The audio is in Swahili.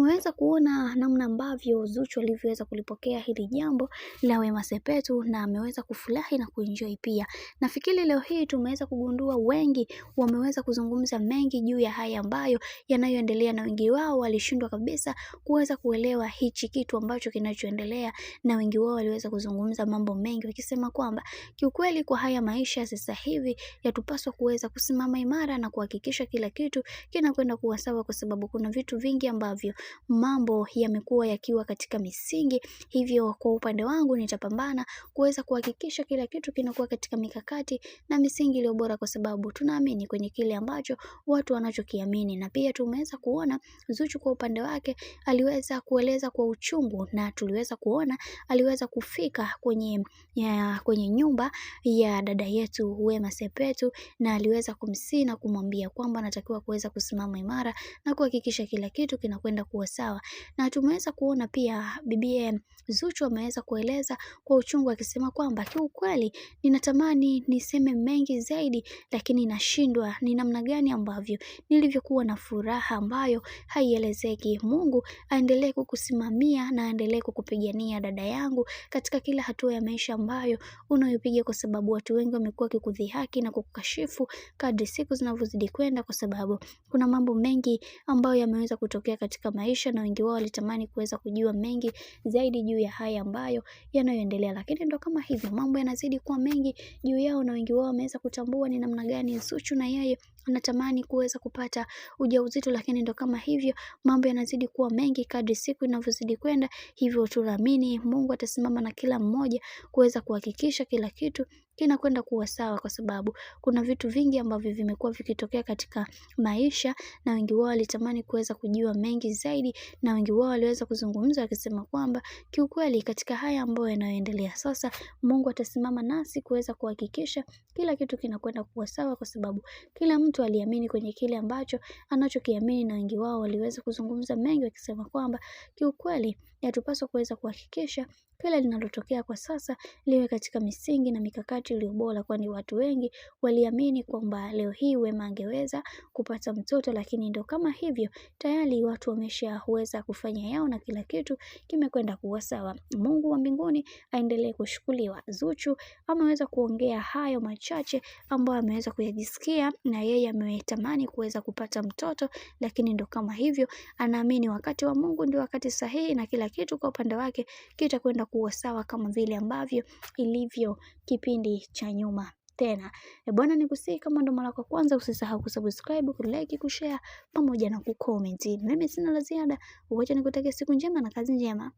tumeweza kuona namna ambavyo Zuchu alivyoweza kulipokea hili jambo la Wema Sepetu na ameweza kufurahi na kuenjoy pia. Nafikiri leo hii tumeweza kugundua wengi wameweza kuzungumza mengi juu ya haya ambayo yanayoendelea, na wengi wao walishindwa kabisa kuweza kuelewa hichi kitu ambacho kinachoendelea, na wengi wao waliweza kuzungumza mambo mengi wakisema kwamba kiukweli kwa haya maisha sasa hivi yatupaswa kuweza kusimama imara na kuhakikisha kila kitu kinakwenda kuwa sawa, kwa sababu kuna vitu vingi ambavyo mambo yamekuwa yakiwa katika misingi. Hivyo kwa upande wangu nitapambana kuweza kuhakikisha kila kitu kinakuwa katika mikakati na misingi iliyo bora, kwa sababu tunaamini kwenye kile ambacho watu wanachokiamini. Na pia tumeweza kuona Zuchu kwa upande wake aliweza kueleza kwa uchungu, na tuliweza kuona aliweza kufika kwenye nyumba ya dada yetu Wema Sepetu, na aliweza kumsihi na kumwambia kwamba anatakiwa kuweza kusimama imara na kuhakikisha kila kitu kinakwenda kuwa sawa. Na tumeweza kuona pia bibi Zuchu ameweza kueleza kwa uchungu akisema kwamba kiukweli ninatamani niseme mengi zaidi, lakini nashindwa. Ni namna gani ambavyo nilivyokuwa na furaha ambayo haielezeki. Mungu aendelee kukusimamia na aendelee kukupigania dada yangu katika kila hatua ya maisha ambayo unayopiga, kwa sababu watu wengi wamekuwa wakikudhihaki na kukukashifu kadri siku zinavyozidi kwenda, kwa sababu kuna mambo mengi ambayo yameweza kutokea katika maisha, na wengi wao walitamani kuweza kujua mengi zaidi juu ya haya ambayo yanayoendelea, lakini ndo kama hivyo mambo yanazidi kuwa mengi juu yao, na wengi wao wameweza kutambua ni namna gani Zuchu na yeye anatamani kuweza kupata ujauzito, lakini ndo kama hivyo mambo yanazidi kuwa mengi kadri siku inavyozidi kwenda. Hivyo tunaamini Mungu atasimama na kila mmoja kuweza kuhakikisha kila kitu kinakwenda kuwa sawa, kwa sababu kuna vitu vingi ambavyo vimekuwa vikitokea katika maisha, na wengi wao walitamani kuweza kujua mengi zaidi, na wengi wao waliweza kuzungumza wakisema kwamba kiukweli katika haya ambayo yanayoendelea sasa, Mungu atasimama nasi kuweza kuhakikisha kila kitu kinakwenda kuwa sawa, kwa sababu kila mtu aliamini kwenye kile ambacho anachokiamini, na wengi wao waliweza kuzungumza mengi wakisema kwamba kiukweli yatupaswa kuweza kuhakikisha kila linalotokea kwa sasa liwe katika misingi na mikakati iliyo bora, kwani watu wengi waliamini kwamba leo hii Wema angeweza kupata mtoto, lakini ndo kama hivyo tayari watu wameshaweza kufanya yao na kila kitu kimekwenda kuwa sawa. Mungu wa mbinguni aendelee kushukuriwa. Zuchu ameweza kuongea hayo machache ambayo ameweza kuyajisikia, na yeye ametamani kuweza kupata mtoto, lakini ndo kama hivyo anaamini wakati wa Mungu ndio wakati sahihi, na kila kitu kwa upande wake kitakwenda kuwa sawa kama vile ambavyo ilivyo kipindi cha nyuma. Tena bwana, nikusihi kama ndo mara kwa kwanza usisahau kusubscribe, kulike, kushare pamoja na kucomment. Mimi sina la ziada, wacha nikutakia siku njema na kazi njema.